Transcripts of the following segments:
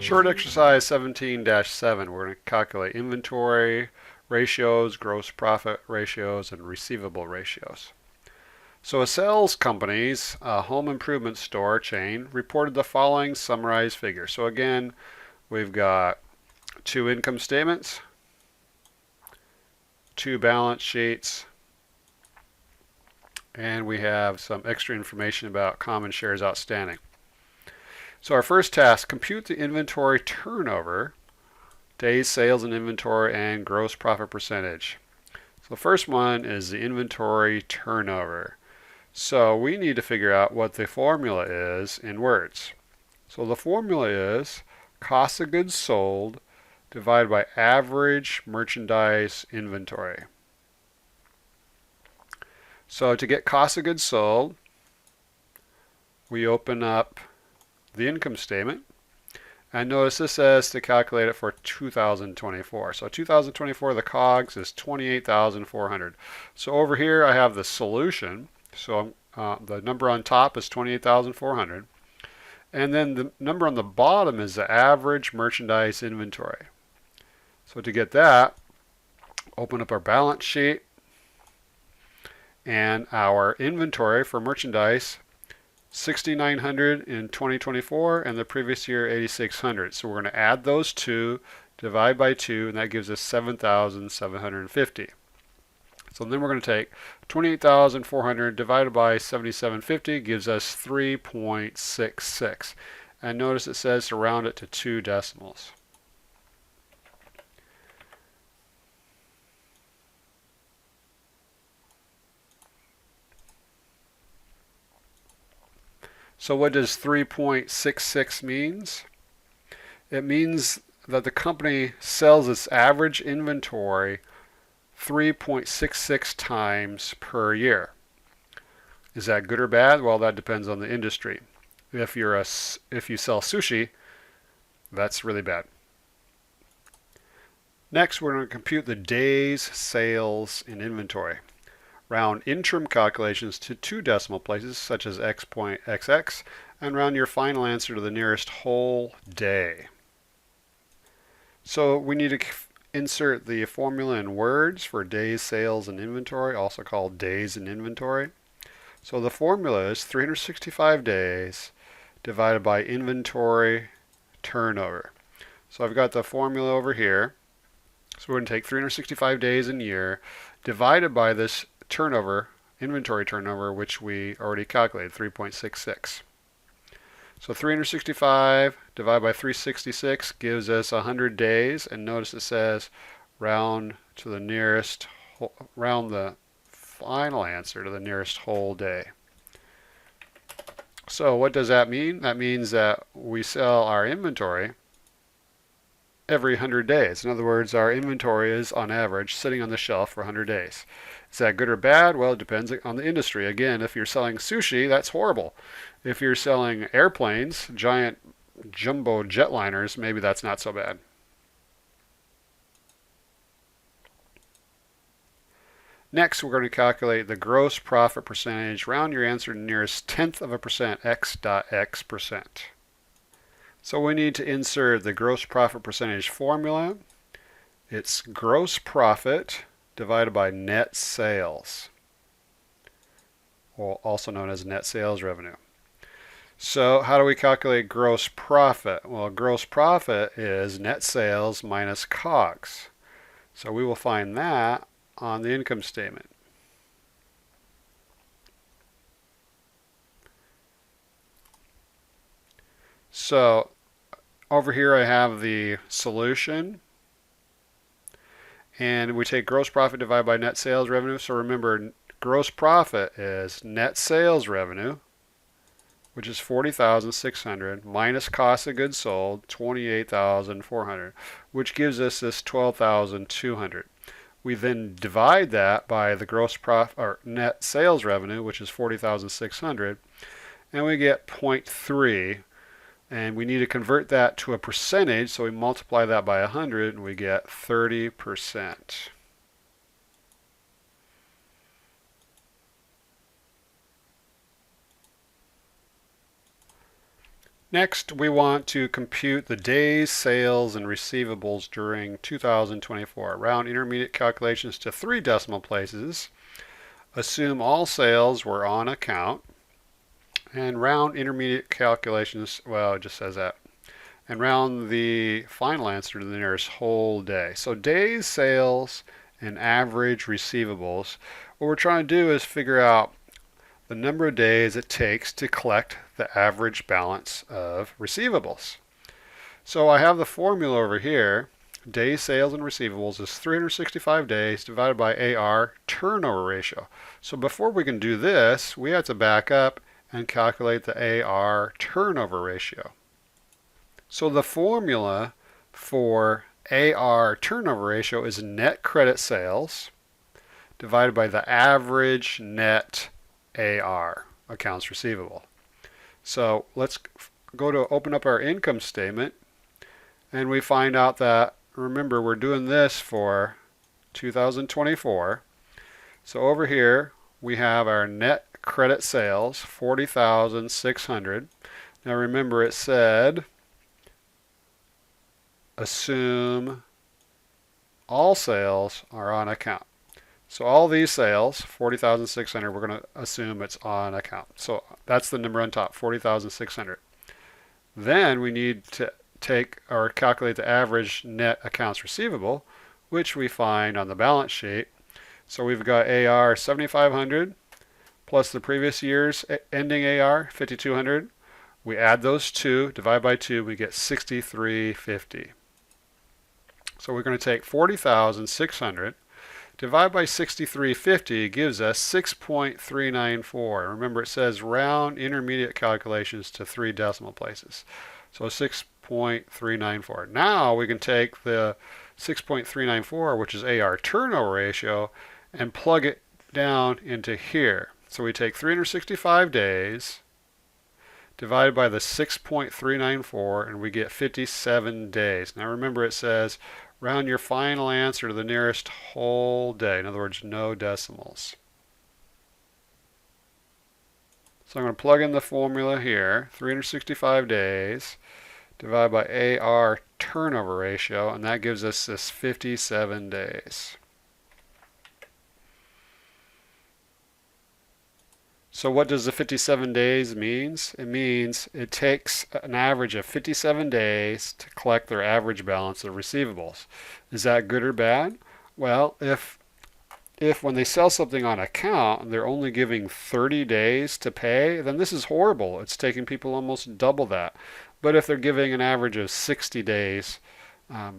Short exercise 17-7, we're going to calculate inventory ratios, gross profit ratios, and receivable ratios. So a sales company's home improvement store chain reported the following summarized figures. So again, we've got two income statements, two balance sheets, and we have some extra information about common shares outstanding. So our first task, compute the inventory turnover, days sales and inventory, and gross profit percentage. So the first one is the inventory turnover. So we need to figure out what the formula is in words. So the formula is cost of goods sold divided by average merchandise inventory. So to get cost of goods sold, we open up the income statement, and notice this says to calculate it for 2024. So 2024, the COGS is 28,400. So over here I have the solution. So the number on top is 28,400, and then the number on the bottom is the average merchandise inventory. So to get that, open up our balance sheet, and our inventory for merchandise 6,900 in 2024, and the previous year 8,600. So we're going to add those two, divide by 2, and that gives us 7,750. So then we're going to take 28,400 divided by 7,750 gives us 3.66. And notice it says to round it to 2 decimals. So what does 3.66 means? It means that the company sells its average inventory 3.66 times per year. Is that good or bad? Well, that depends on the industry. If you sell sushi, that's really bad. Next, we're going to compute the days sales in inventory. Round interim calculations to 2 decimal places, such as x.xx, and round your final answer to the nearest whole day. So we need to insert the formula in words for days sales and inventory, also called days in inventory. So the formula is 365 days divided by inventory turnover. So I've got the formula over here. So we're going to take 365 days in a year divided by this turnover, inventory turnover, which we already calculated, 3.66. So 365 divided by 366 gives us 100 days, and notice it says round to the nearest, round the final answer to the nearest whole day. So what does that mean? That means that we sell our inventory every 100 days. In other words, our inventory is on average sitting on the shelf for 100 days. Is that good or bad? Well, it depends on the industry. Again, if you're selling sushi, that's horrible. If you're selling airplanes, giant jumbo jetliners, maybe that's not so bad. Next, we're going to calculate the gross profit percentage. Round your answer to the nearest 1/10 of a percent, x.x percent. So we need to insert the gross profit percentage formula. It's gross profit divided by net sales, or also known as net sales revenue. So how do we calculate gross profit? Well, gross profit is net sales minus COGS. So we will find that on the income statement. So over here I have the solution, and we take gross profit divided by net sales revenue. So remember, gross profit is net sales revenue, which is 40,600, minus cost of goods sold, 28,400, which gives us this 12,200. We then divide that by the gross profit or net sales revenue, which is 40,600, and we get 0.3. And we need to convert that to a percentage, so we multiply that by 100 and we get 30%. Next, we want to compute the days sales and receivables during 2024. Round intermediate calculations to 3 decimal places. Assume all sales were on account. And round intermediate calculations, well, it just says that. And round the final answer to the nearest whole day. So days sales and average receivables. What we're trying to do is figure out the number of days it takes to collect the average balance of receivables. So I have the formula over here. Days sales and receivables is 365 days divided by AR turnover ratio. So before we can do this, we have to back up and calculate the AR turnover ratio. So the formula for AR turnover ratio is net credit sales divided by the average net AR, accounts receivable. So let's go to open up our income statement, and we find out that, remember, we're doing this for 2024. So over here we have our net credit sales, 40,600. Now remember, it said assume all sales are on account. So all these sales, 40,600, we're going to assume it's on account. So that's the number on top, 40,600. Then we need to take or calculate the average net accounts receivable, which we find on the balance sheet. So we've got AR 7,500 plus the previous year's ending AR 5,200. We add those two, divide by 2, we get 6,350. So we're going to take 40,600. Divide by 6,350 gives us 6.394. Remember, it says round intermediate calculations to 3 decimal places. So 6.394. Now we can take the 6.394, which is AR turnover ratio, and plug it down into here. So we take 365 days divided by the 6.394, and we get 57 days. Now remember, it says round your final answer to the nearest whole day. In other words, no decimals. So I'm going to plug in the formula here. 365 days divided by AR turnover ratio, and that gives us this 57 days. So what does the 57 days means? It means it takes an average of 57 days to collect their average balance of receivables. Is that good or bad? Well, if when they sell something on account and they're only giving 30 days to pay, then this is horrible. It's taking people almost double that. But if they're giving an average of 60 days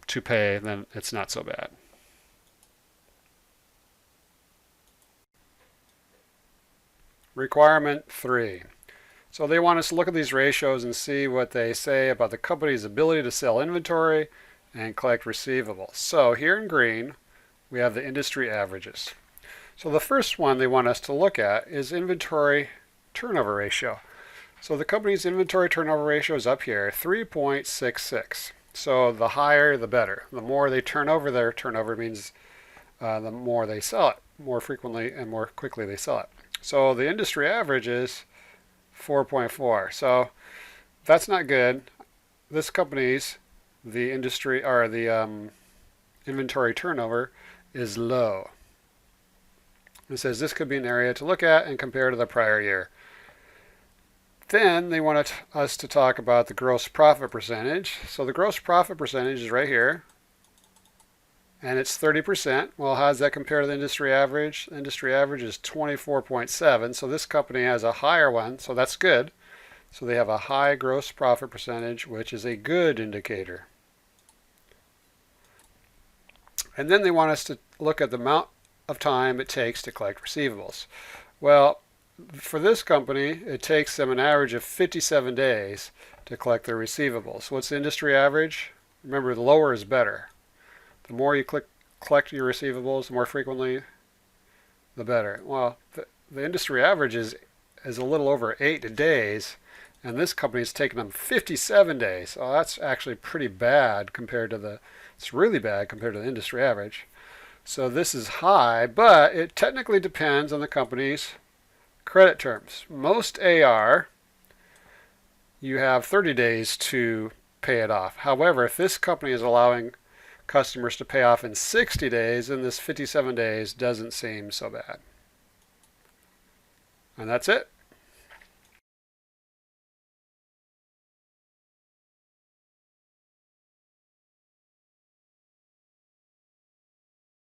to pay, then it's not so bad. Requirement 3. So they want us to look at these ratios and see what they say about the company's ability to sell inventory and collect receivables. So here in green, we have the industry averages. So the first one they want us to look at is inventory turnover ratio. So the company's inventory turnover ratio is up here, 3.66. So the higher, the better. The more they turn over, their turnover means the more they sell it, more frequently and more quickly they sell it. So the industry average is 4.4. So that's not good. This company's inventory turnover is low. It says this could be an area to look at and compare to the prior year. Then they want us to talk about the gross profit percentage. So the gross profit percentage is right here, and it's 30%. Well, how does that compare to the industry average? The industry average is 24.7. So this company has a higher one, so that's good. So they have a high gross profit percentage, which is a good indicator. And then they want us to look at the amount of time it takes to collect receivables. Well, for this company, it takes them an average of 57 days to collect their receivables. What's the industry average? Remember, the lower is better. The more you collect your receivables, the more frequently, the better. Well, the industry average is a little over 8 days, and this company's taken them 57 days. Oh, that's actually pretty bad compared to it's really bad compared to the industry average. So this is high, but it technically depends on the company's credit terms. Most AR you have 30 days to pay it off. However, if this company is allowing customers to pay off in 60 days, then this 57 days doesn't seem so bad. And that's it.